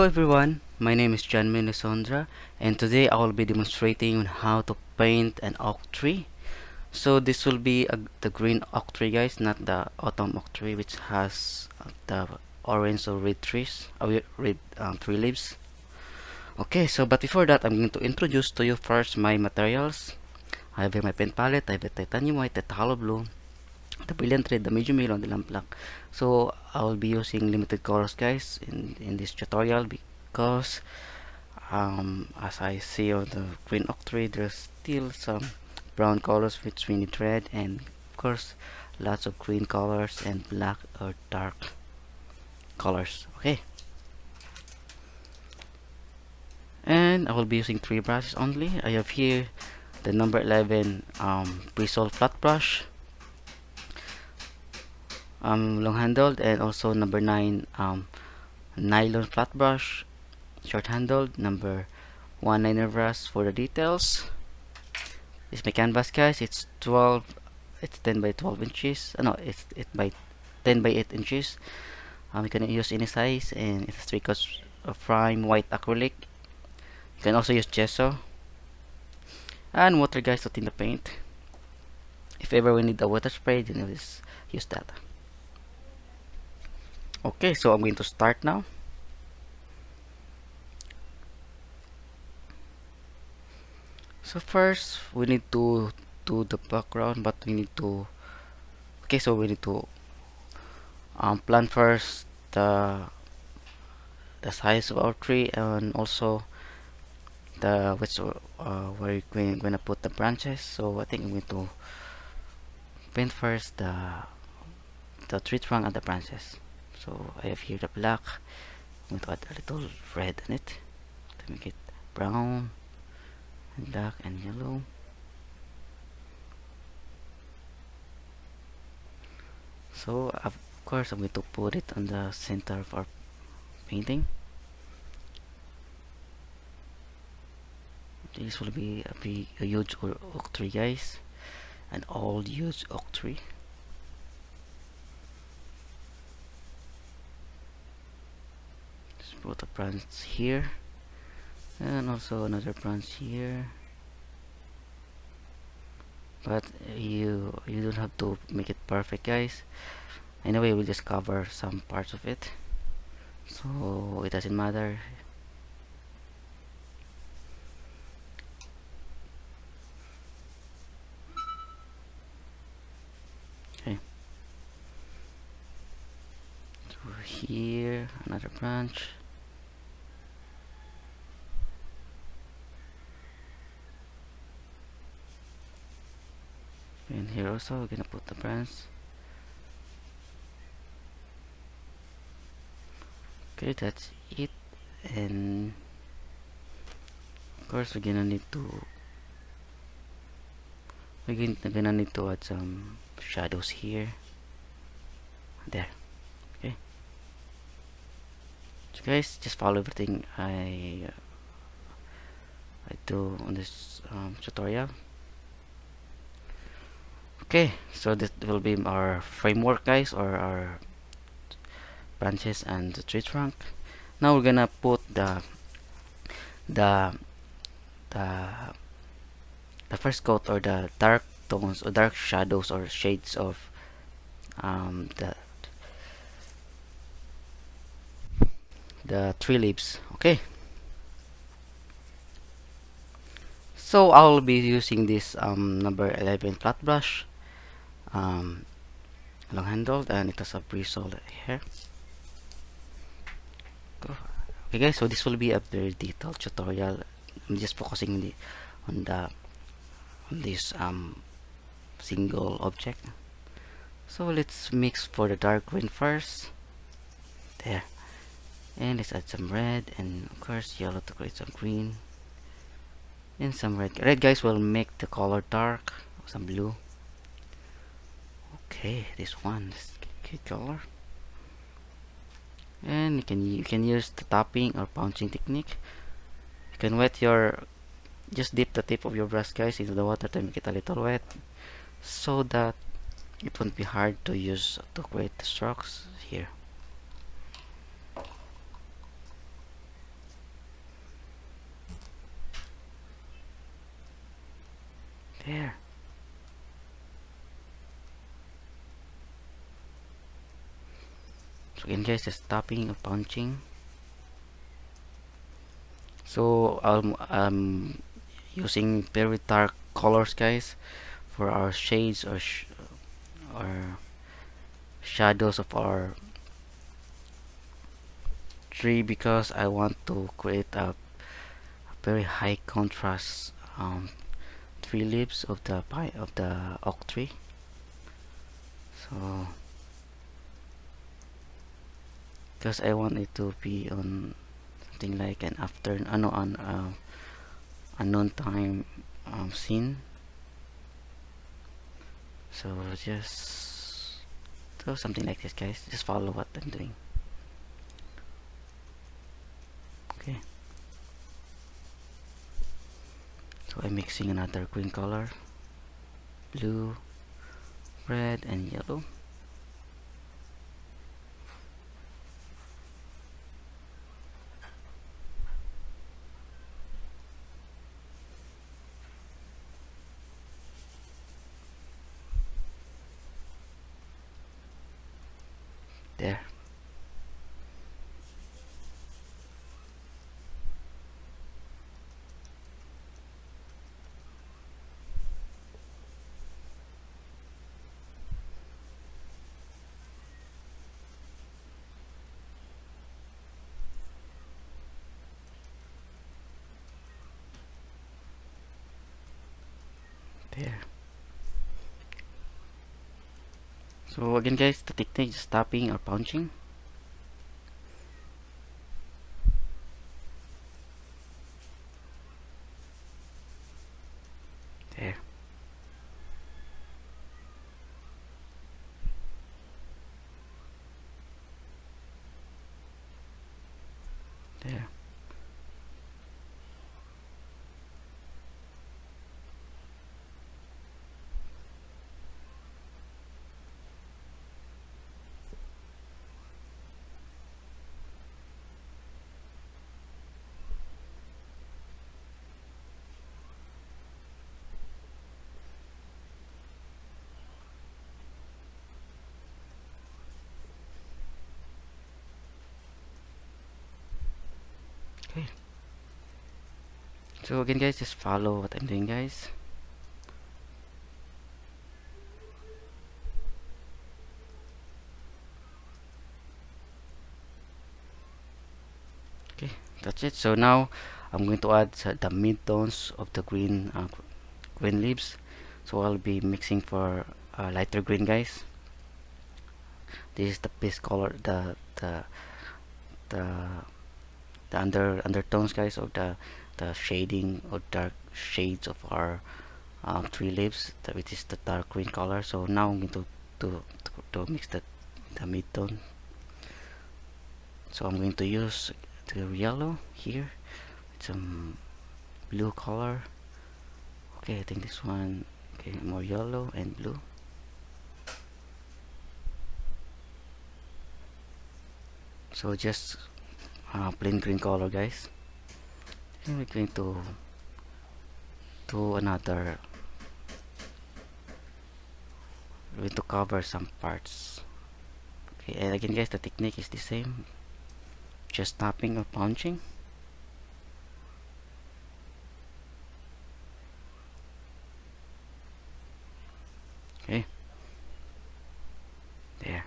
Hello everyone, my name is JMLisondra, and today I will be demonstrating on how to paint an oak tree. So this will be the green oak tree, guys, not the autumn oak tree, which has the orange or red trees, red tree leaves. Okay, so but before that, I'm going to introduce to you first my materials. I have here my paint palette. I have the titanium white, the hollow blue, the brilliant red, the medium yellow, and the lamp black. So I will be using limited colors, guys, in this tutorial because as I see on the green oak tree, there's still some brown colors which we need red, and of course lots of green colors and black or dark colors. Okay, and I will be using 3 brushes only. I have here the number 11 bristle flat brush, long handled, and also number 9 nylon flat brush, short handled, number 1 liner brush for the details. This is my canvas, guys. It's 10 by 12 inches. No, it's 8 by 10 by 8 inches. You can use any size, and it's 3/4 prime white acrylic. You can also use gesso and water, guys, to thin the paint. If ever we need a water spray, then we'll just use that. Okay, so I'm going to start now. So first, we need to do the background, but we need to. Okay, so we need to plan first the size of our tree, and also the where we're gonna put the branches. So I think I'm going to paint first the tree trunk and the branches. So I have here the black. I'm going to add a little red in it to make it brown and black and yellow. So of course I'm going to put it on the center of our painting. This will be a huge oak tree, guys, an old huge oak tree. Just put a branch here, and also another branch here. But you don't have to make it perfect, guys. Anyway, we'll just cover some parts of it, so it doesn't matter. Okay, so here another branch, and here also we're gonna put the branch. Okay, that's it. And of course we're gonna need to add some shadows here, there. Okay, so guys, just follow everything I do on this tutorial. Okay, so this will be our framework, guys, or our branches and the tree trunk. Now we're gonna put the the the first coat, or the dark tones or dark shadows or shades of the tree leaves. Okay, so I'll be using this number 11 flat brush, long handled, and it has a bristle here. Okay, guys, so this will be a very detailed tutorial. I'm just focusing on this single object. So let's mix for the dark green first, there, and let's add some red, and of course yellow to create some green, and some red, guys, will make the color dark. Some blue. Okay, this one is good color. And you can use the tapping or punching technique. You can just dip the tip of your brush, guys, into the water to make it a little wet, so that it won't be hard to use to create the strokes here. There. So again guys, just tapping or punching. So I'm using very dark colors guys for our shades or shadows of our tree, because I want to create a very high contrast tree leaves of the oak tree. So because I want it to be on something like an after on a noontime scene. So just do something like this guys, just follow what I'm doing. Okay, so I'm mixing another green color, blue, red and yellow. There. There. So again guys, the technique is tapping or punching. There. There. Okay. So again guys, just follow what I'm doing guys. Okay, that's it. So now I'm going to add the mid tones of the green leaves. So I'll be mixing for lighter green guys. This is the base color, the undertones guys, or the shading or dark shades of our tree leaves, which is the dark green color. So now I'm going to mix the mid tone. So I'm going to use the yellow here, some blue color. Okay, I think this one. Okay, more yellow and blue. So just plain green color guys. Then we're going to do another. We're going to cover some parts. Okay, and again guys, the technique is the same, just tapping or punching. Okay, there.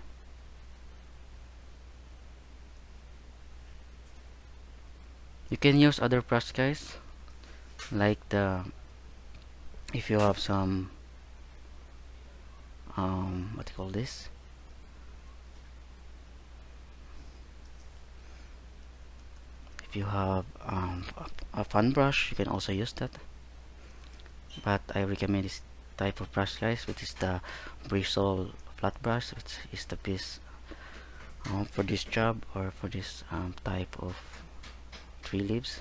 You can use other brush guys, like if you have some what do you call this, if you have a fun brush, you can also use that, but I recommend this type of brush guys, which is the bristle flat brush, which is the best for this job or for this type of tree leaves.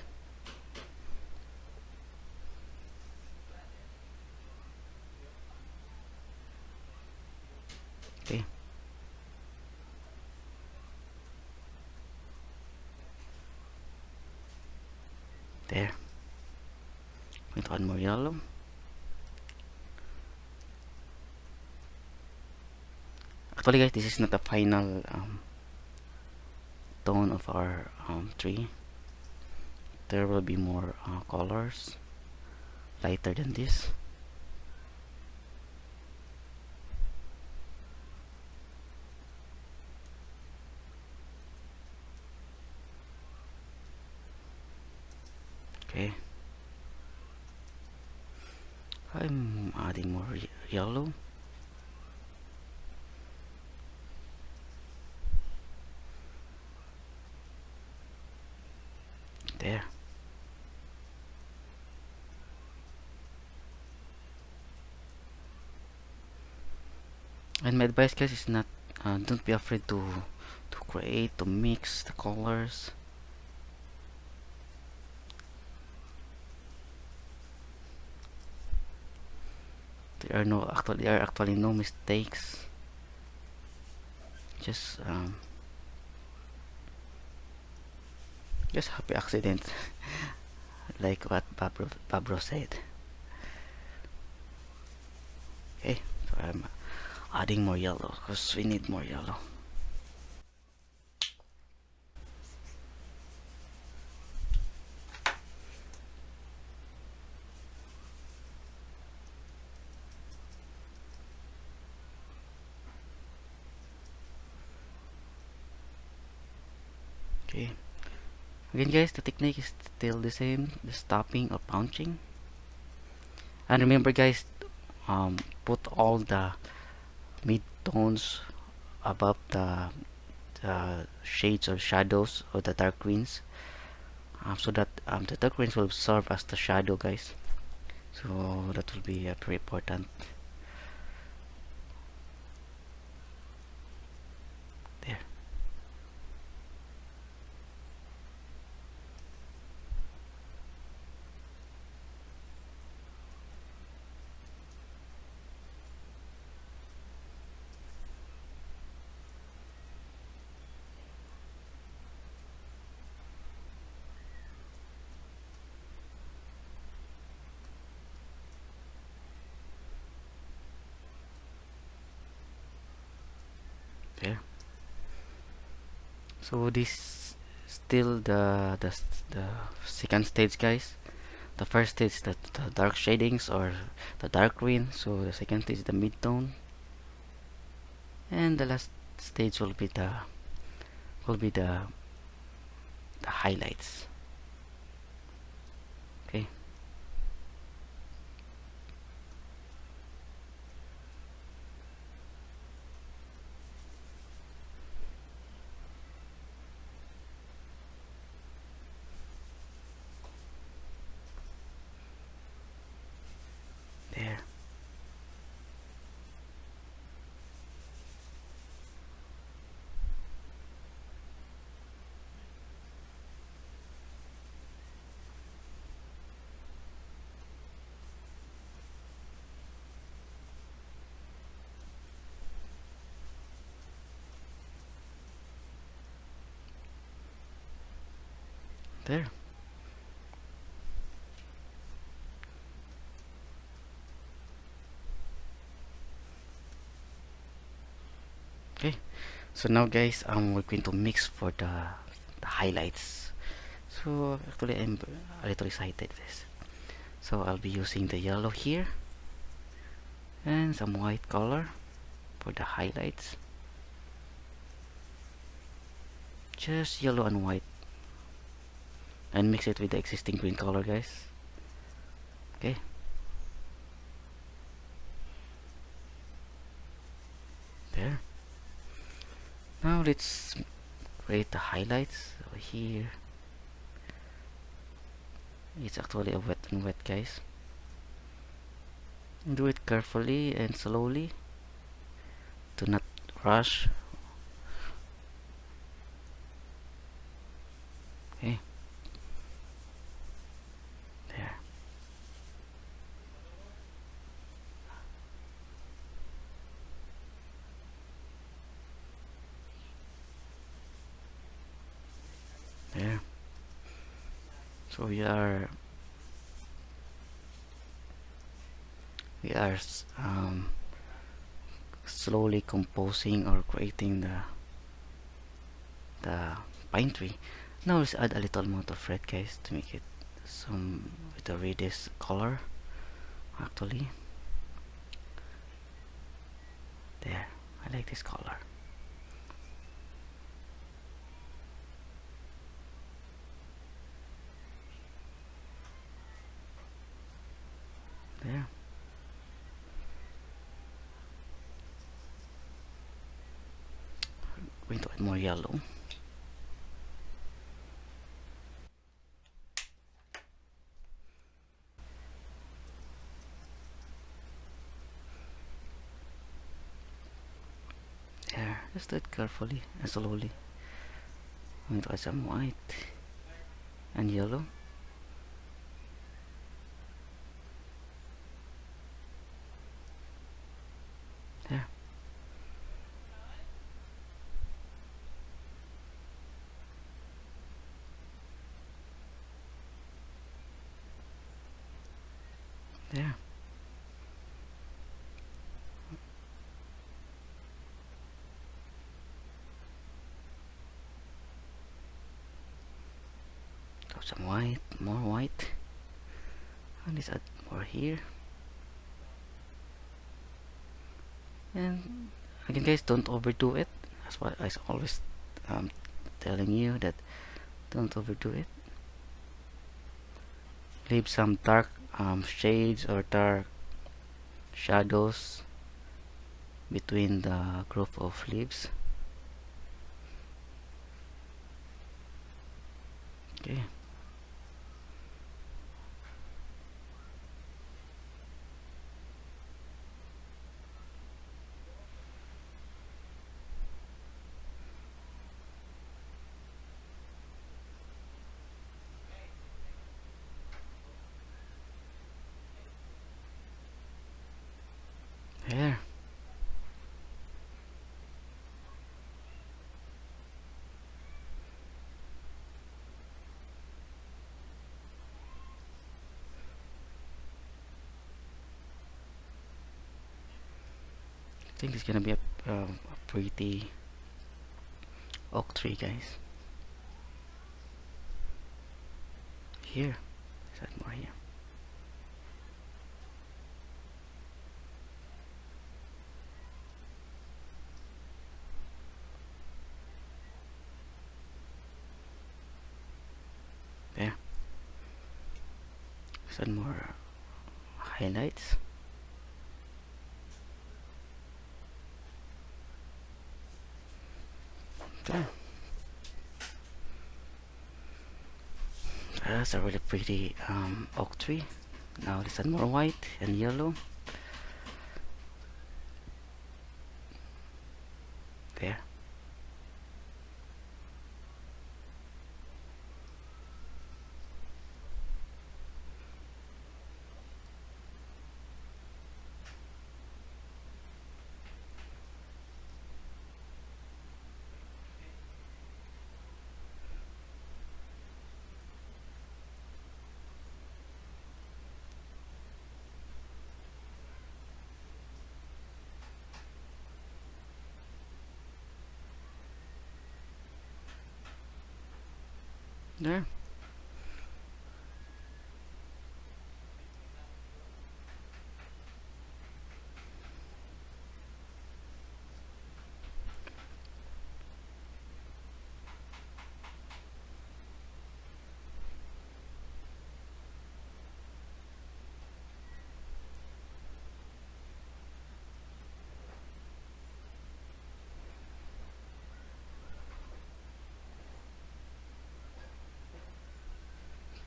Okay, there. Going to add more yellow. Actually guys, this is not the final tone of our tree. There will be more colors lighter than this. Okay, I'm adding more yellow. There. And my advice guys is not don't be afraid to create, to mix the colors. There are actually no mistakes. Just just happy accident, like what Pablo said. Okay, so I'm adding more yellow because we need more yellow. Okay, again guys, the technique is still the same, the stopping or punching. And remember guys, put all the mid tones above the shades or shadows or the dark greens, so that the dark greens will serve as the shadow guys. So that will be very important. There. There. So this still the second stage guys. The first stage is the dark shadings or the dark green. So the second stage is the mid tone, and the last stage will be the highlights. Okay. There. There. Okay. So now guys, we're going to mix for the highlights. So actually I'm a little excited this. So I'll be using the yellow here and some white color for the highlights. Just yellow and white, and mix it with the existing green color guys. Okay. There. Now let's create the highlights. So here it's actually a wet and wet guys. Do it carefully and slowly, do not rush. Okay. There. There. So we are slowly composing or creating the pine tree. Now let's add a little amount of red, guys, to make it some with a reddish color. Actually, there, I like this color. There. Going to add more yellow. There, just do it carefully and slowly. I'm going to add some white and yellow. There. There. Got some white, more white. And let's add more here. And again, guys, don't overdo it. That's what I always telling you, that don't overdo it. Leave some dark shades or dark shadows between the group of leaves. Okay. There. I think it's gonna be a pretty oak tree, guys. Here, let's add more here. There. Let's add more highlights. There. That's a really pretty oak tree. Now let's add more white and yellow. There. There.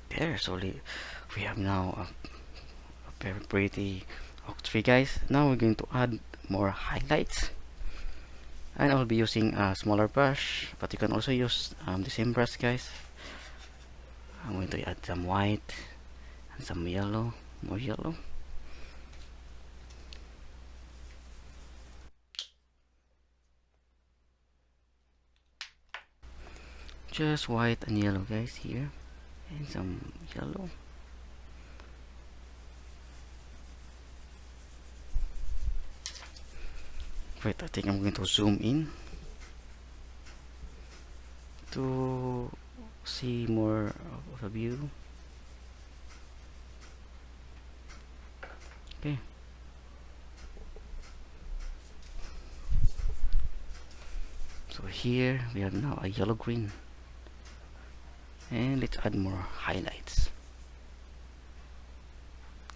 There. So we have now a very pretty oak tree, guys. Now we're going to add more highlights, and I'll be using a smaller brush, but you can also use the same brush, guys. I'm going to add some white and some yellow, more yellow. Just white and yellow, guys, here, and some yellow. Wait, I think I'm going to zoom in to see more of the view. Okay. So here we have now a yellow green, and let's add more highlights.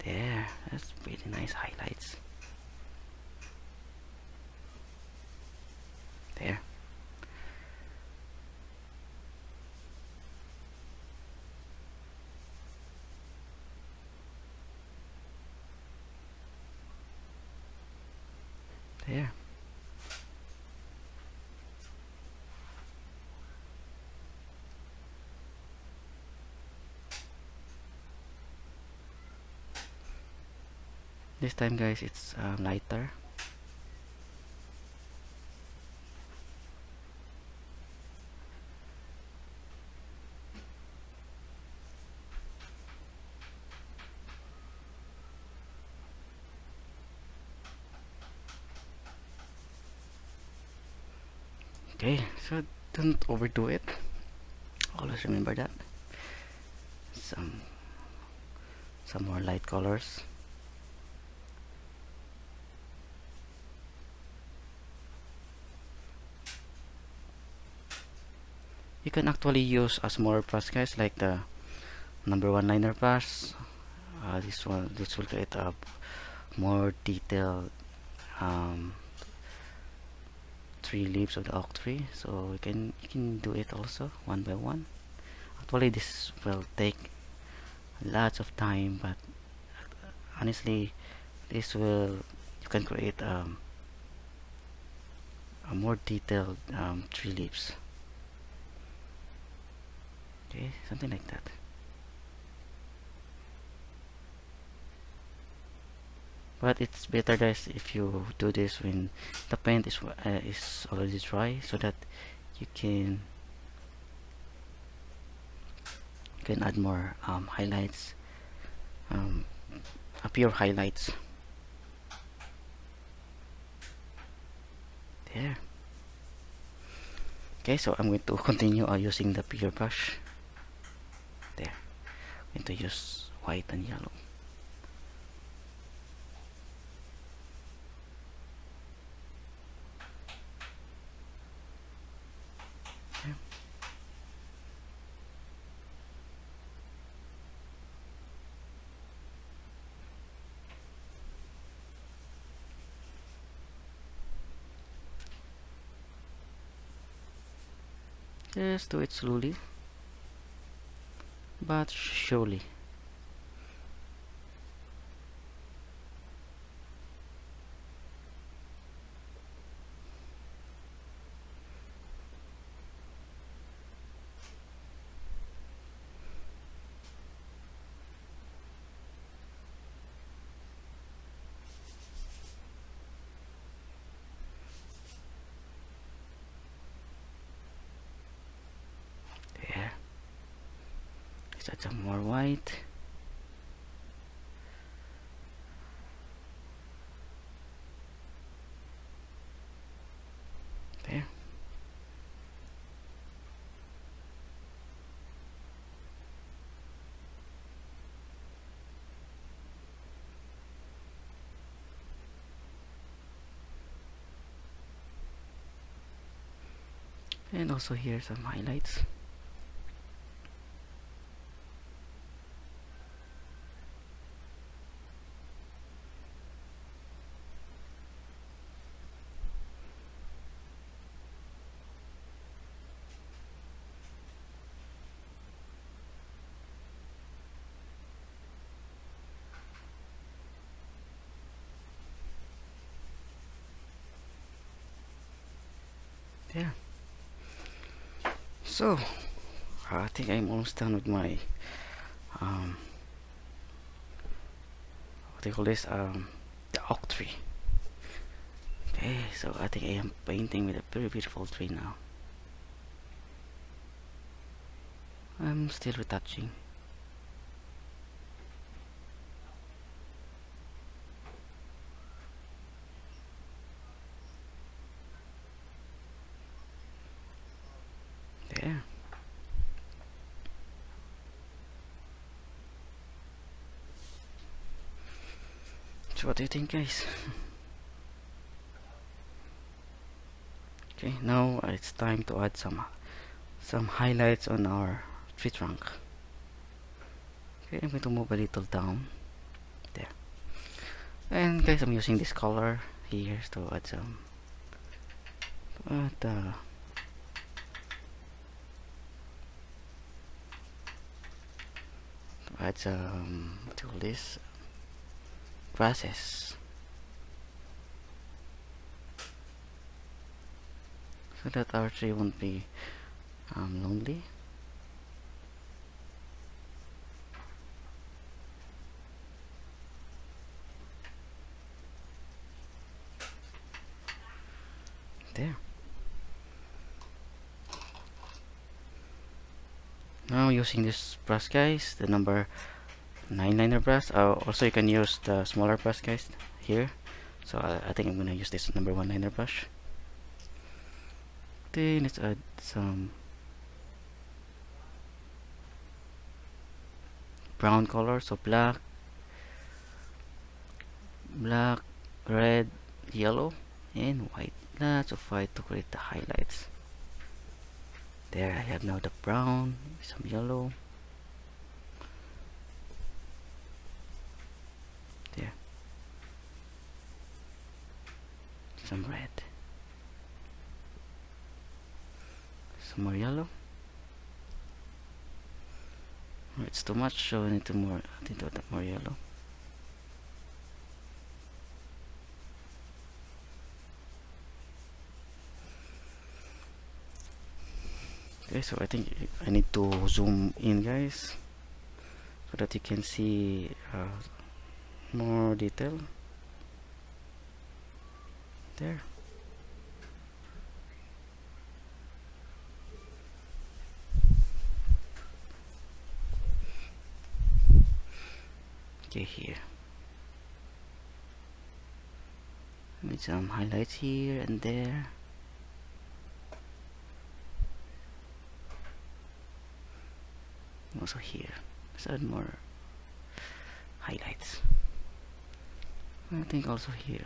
There, that's pretty nice highlights. There. There. This time, guys, it's lighter. Okay, so don't overdo it. Always remember that. Some some more light colors. You can actually use a smaller brush, guys, like the number one liner brush. This will create a more detailed um, three leaves of the oak tree. So you can do it also one by one. Actually, this will take lots of time, but honestly, this will you can create a more detailed tree leaves. Okay, something like that. But it's better, guys, if you do this when the paint is already dry, so that you can add more highlights, um, pure highlights. There. Okay, so I'm going to continue using the pure brush. There. I'm going to use white and yellow. There. Just do it slowly, but surely. There. Let's add some more white. There. And also here some highlights. There. So I think I'm almost done with my what do you call this, the oak tree. Okay, so I think I am painting with a very beautiful tree now. I'm still retouching. So what do you think, guys? Okay, now it's time to add some highlights on our tree trunk. Okay, I'm going to move a little down there. And guys, I'm using this color here to add some to add some to this grasses, so that our tree won't be lonely. There. Now using this brush, guys, the number 9 liner brush. Also you can use the smaller brush, guys, here. So I think I'm gonna use this number 1 liner brush. Then let's add some brown color, so black, red, yellow, and white. Lots of white to create the highlights. There I have now the brown, some yellow. There. Some red. Some more yellow. Oh, it's too much, so I need to add more yellow. Okay, so I think I need to zoom in, guys, so that you can see more detail. There. Okay, here. With some highlights here and there. Also here. Let's add more highlights. I think also here.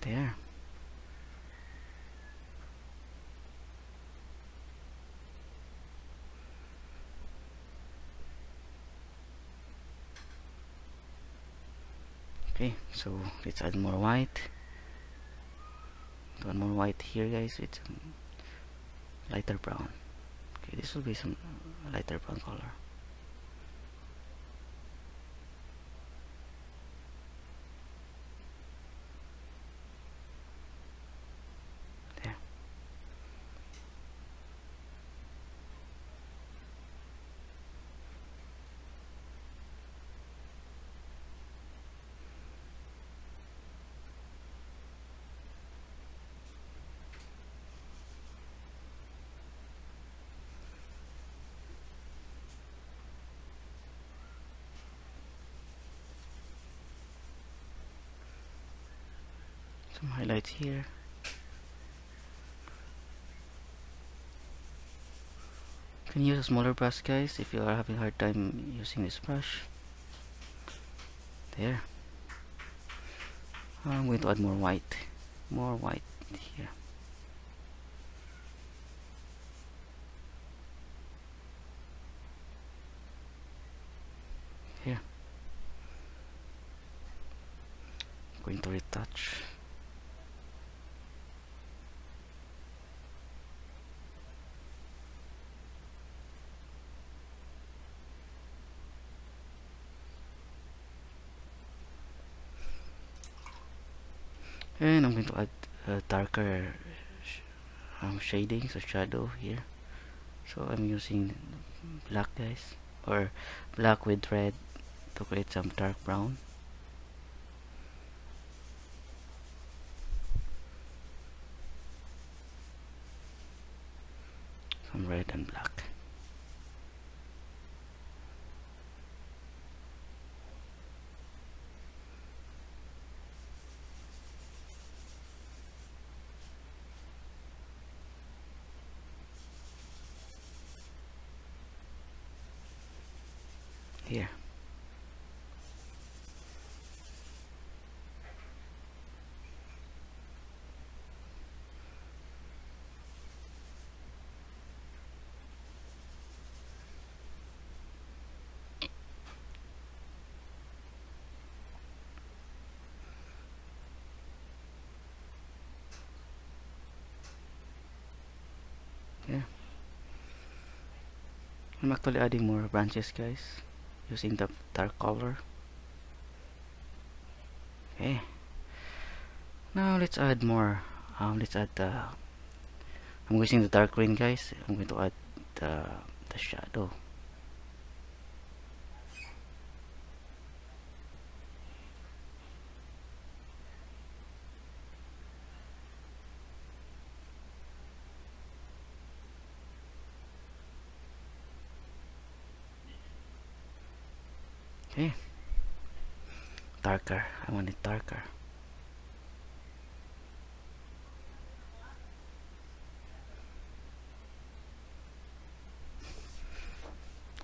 There. Okay, so let's add more white. One more white here, guys, with some lighter brown. Okay, this will be some lighter brown color. There. Some highlights here. You can use a smaller brush, guys, if you are having a hard time using this brush. There. I'm going to add more white. More white here. Here. I'm going to retouch. And I'm going to add darker shadings or shadow here. So I'm using black, guys, or black with red to create some dark brown. Some red and black. here. Yeah. I'm actually adding more branches, guys, using the dark color. Okay. Now let's add more. Let's add the. I'm using the dark green, guys. I'm going to add the the shadow. Okay. Darker. I want it darker.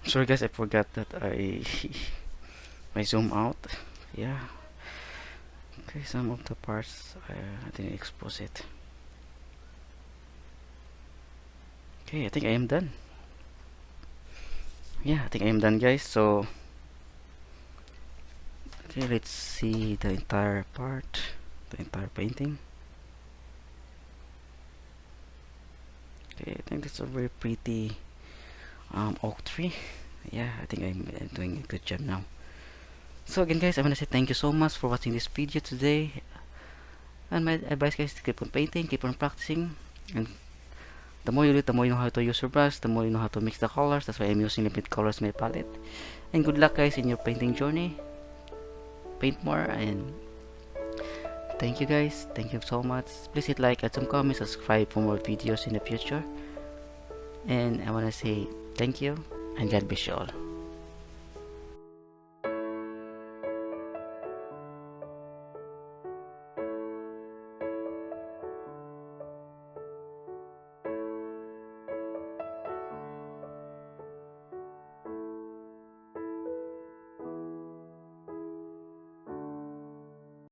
Sorry, guys. I forgot that I zoom out. Yeah. Okay. Some of the parts I didn't expose it. Okay. I think I am done. Yeah. I think I am done, guys. So. Okay, let's see the entire part, the entire painting. Okay, I think that's a very pretty oak tree. Yeah, I think I'm doing a good job now. So again, guys, I want to say thank you so much for watching this video today. And my advice, guys, to keep on painting, keep on practicing. And the more you do it, the more you know how to use your brush, the more you know how to mix the colors. That's why I'm using limited colors in my palette. And good luck, guys, in your painting journey. Paint more, and thank you, guys. Thank you so much. Please hit like, add some comments, subscribe for more videos in the future. And I want to say thank you, and God bless you all.